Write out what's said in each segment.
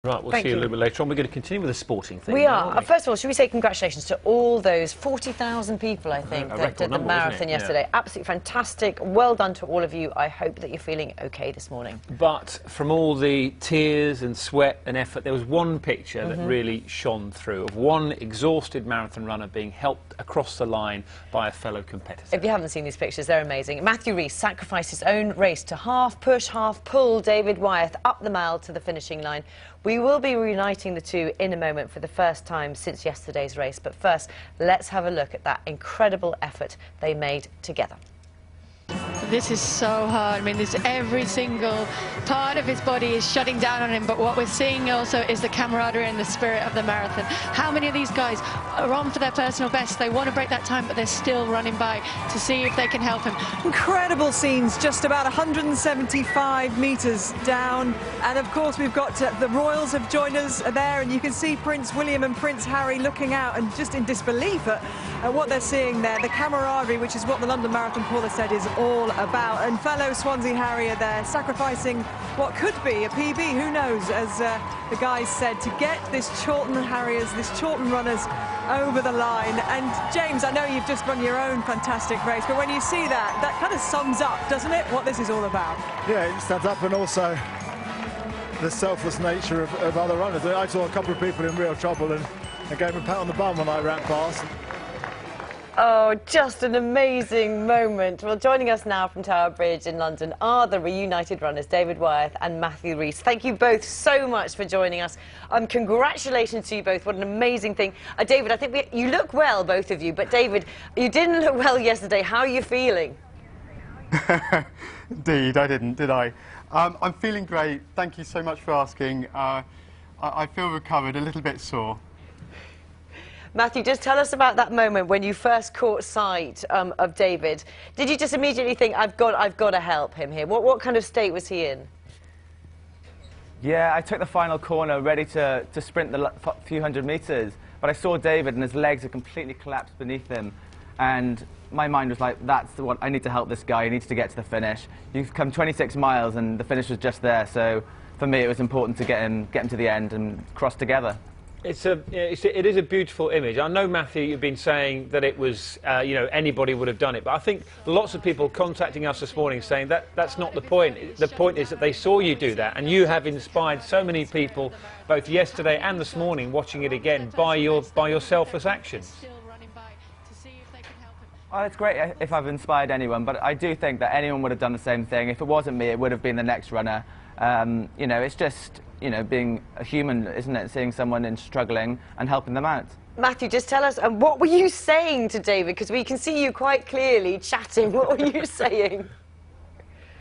Right, we'll Thank see you a you. little bit later on. We're going to continue with the sporting thing. We now, are. aren't we? First of all, should we say congratulations to all those 40,000 people, I think, A that record did the number, wasn't marathon it? yesterday. Yeah. Absolutely fantastic. Well done to all of you. I hope that you're feeling OK this morning. But from all the tears and sweat and effort, there was one picture that really shone through of one exhausted marathon runner being helped across the line by a fellow competitor. If you haven't seen these pictures, they're amazing. Matthew Rees sacrificed his own race to half push, half pull David Wyeth up the mile to the finishing line. We will be reuniting the two in a moment for the first time since yesterday's race. But first, let's have a look at that incredible effort they made together. This is so hard. I mean, every single part of his body is shutting down on him, but what we're seeing also is the camaraderie and the spirit of the marathon. How many of these guys are on for their personal best? They want to break that time, but they're still running by to see if they can help him. Incredible scenes, just about 175 metres down. And of course, we've got the Royals have joined us there, and you can see Prince William and Prince Harry looking out and just in disbelief at what they're seeing there. The camaraderie, which is what the London Marathon caller said, is all about. And fellow Swansea Harrier there, sacrificing what could be a PB, who knows, as the guys said, to get this Chorlton Harriers, this Chorlton runners over the line. And James, I know you've just run your own fantastic race, but when you see that, that kind of sums up, doesn't it, what this is all about? Yeah, it stands up, and also the selfless nature of other runners. I saw a couple of people in real trouble and I gave them a pat on the bum when I ran past. Oh, just an amazing moment. Well, joining us now from Tower Bridge in London are the reunited runners, David Wyeth and Matthew Rees. Thank you both so much for joining us. Congratulations to you both. What an amazing thing. David, I think you look well, both of you, but David, you didn't look well yesterday. How are you feeling? Indeed, I didn't, did I? I'm feeling great. Thank you so much for asking. I feel recovered, a little bit sore. Matthew, just tell us about that moment when you first caught sight of David. Did you just immediately think, I've got to help him here? What kind of state was he in? Yeah, I took the final corner ready to sprint the few hundred metres, but I saw David and his legs had completely collapsed beneath him, and my mind was like, that's the one, I need to help this guy, he needs to get to the finish. You've come 26 miles and the finish was just there, so for me it was important to get him to the end and cross together. It is a beautiful image. I know, Matthew, you've been saying that it was, you know, anybody would have done it, but I think lots of people contacting us this morning saying that that's not the point. The point is that they saw you do that, and you have inspired so many people, both yesterday and this morning, watching it again, by your selfless actions. Well, it's great if I've inspired anyone, but I do think that anyone would have done the same thing. If it wasn't me, it would have been the next runner. You know, it's just, you know, being a human, isn't it? Seeing someone struggling and helping them out. Matthew, just tell us, what were you saying to David? Because we can see you quite clearly chatting. What were you saying?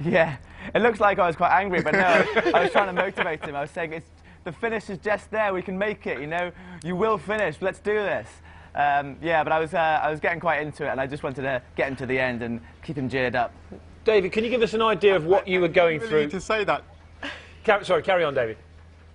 Yeah, it looks like I was quite angry, but no, I was trying to motivate him. I was saying, the finish is just there, we can make it, you know? You will finish, let's do this. Yeah, but I was getting quite into it, and I just wanted to get him to the end and keep him geared up. David, can you give us an idea of what you were going Really through? need to say that. Sorry, carry on, David.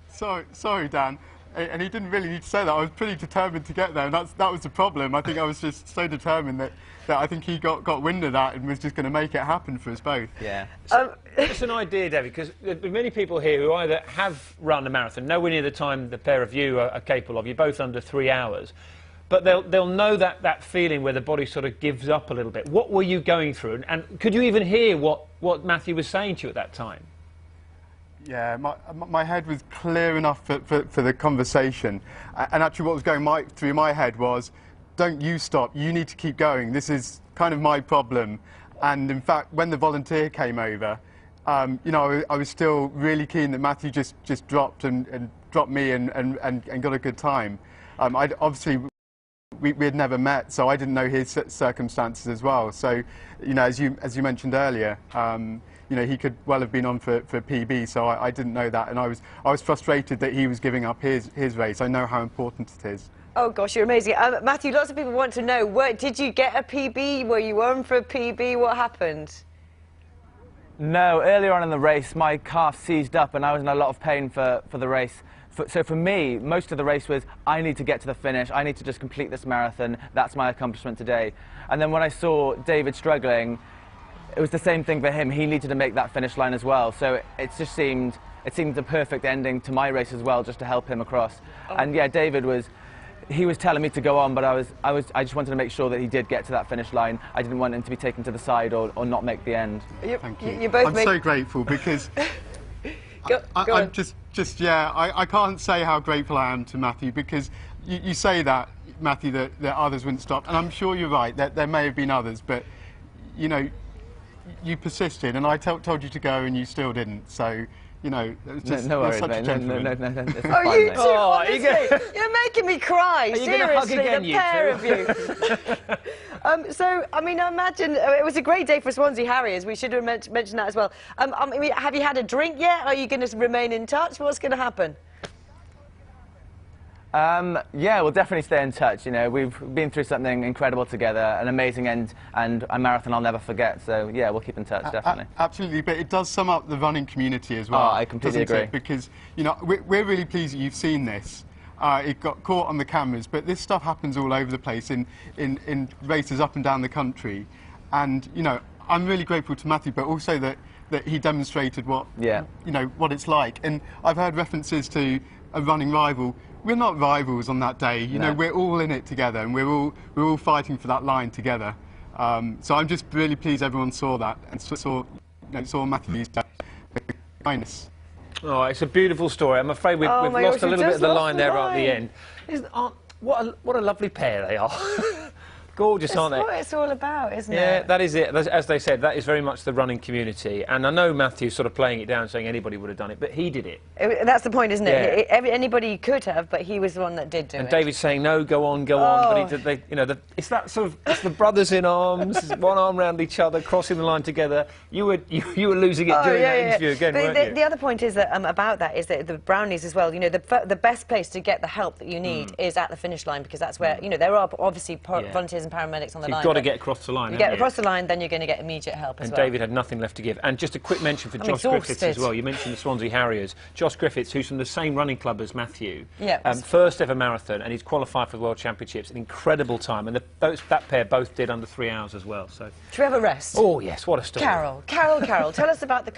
Sorry, Dan. And he didn't really need to say that. I was pretty determined to get there, and that was the problem. I think I was just so determined that I think he got wind of that and was just going to make it happen for us both. Yeah. So, just an idea, David, because there are many people here who either have run a marathon, nowhere near the time the pair of you are capable of. You're both under 3 hours. But they'll know that feeling where the body sort of gives up a little bit. What were you going through? And could you even hear what Matthew was saying to you at that time? Yeah, my head was clear enough for the conversation. And actually what was going through my head was, don't you stop, you need to keep going. This is kind of my problem. And in fact, when the volunteer came over, you know, I was still really keen that Matthew just dropped and dropped me and got a good time. Obviously, we had never met, so I didn't know his circumstances as well. So, you know, as you mentioned earlier, you know, he could well have been on for PB, so I didn't know that, and I was frustrated that he was giving up his race. I know how important it is. Oh gosh, you're amazing. Matthew, lots of people want to know, did you get a PB? Were you on for a PB? What happened? No, earlier on in the race, my calf seized up and I was in a lot of pain for the race. So for me, most of the race was, I need to get to the finish, I need to just complete this marathon, that's my accomplishment today. And then when I saw David struggling, it was the same thing for him. He needed to make that finish line as well. So it just seemed it seemed the perfect ending to my race as well, just to help him across. And yeah, David was. He was telling me to go on, but I just wanted to make sure that he did get to that finish line. I didn't want him to be taken to the side or not make the end. Thank you. You both I'm so grateful because go I'm on. I can't say how grateful I am to Matthew, because you say that, Matthew, that others wouldn't stop, and I'm sure you're right, that there may have been others, but you know, you persisted, and I told you to go, and you still didn't. So, you know, it's just, no you're worries, such a mate. gentleman. No, it's Oh, fine, you mate. two, Oh, honestly, you're making me cry. Are you gonna hug Seriously, again, the you pair two? of you. So, I mean, I imagine it was a great day for Swansea Harriers. We should have mentioned that as well. I mean, have you had a drink yet? Are you going to remain in touch? What's going to happen? Yeah, we'll definitely stay in touch. You know, we've been through something incredible together, an amazing end, and a marathon I'll never forget. So yeah, we'll keep in touch, definitely. Absolutely, but it does sum up the running community as well. Oh, I completely doesn't agree. it? Because, you know, we're really pleased that you've seen this. It got caught on the cameras, but this stuff happens all over the place in races up and down the country. And, you know, I'm really grateful to Matthew, but also that he demonstrated what, Yeah. you know, what it's like. And I've heard references to a running rival. We're not rivals on that day. You know, we're all in it together, and we're all fighting for that line together. So I'm just really pleased everyone saw that and saw Matthew's kindness. Oh, it's a beautiful story. I'm afraid we've Oh my lost gosh, a we little bit just of the lost line the there right at the line. end. What a lovely pair they are. Gorgeous, That's aren't they? what it's all about, isn't Yeah, it? that is it. As they said, that is very much the running community. And I know Matthew's sort of playing it down, saying anybody would have done it, but he did it. That's the point, isn't it? Yeah. Anybody could have, but he was the one that did do And it. David's saying, no, go on, go on. But you know, it's that sort of, it's the brothers in arms, one arm round each other, crossing the line together. You were losing it during that interview again, But weren't you? the other point is that about that is that the Brownies as well. You know, the best place to get the help that you need is at the finish line, because that's where you know there are obviously volunteers and paramedics on the line. You've got to get across the line. You haven't get across the line, then you're going to get immediate help as And well. David had nothing left to give. And just a quick mention for I'm Josh Griffiths as exhausted. well. You mentioned the Swansea Harriers. Josh Griffiths, who's from the same running club as Matthew. Yeah. First ever marathon, and he's qualified for the World Championships. An incredible time. And that pair both did under 3 hours as well. So. Should we have a rest? Oh, yes, what a story. Carol, tell us about the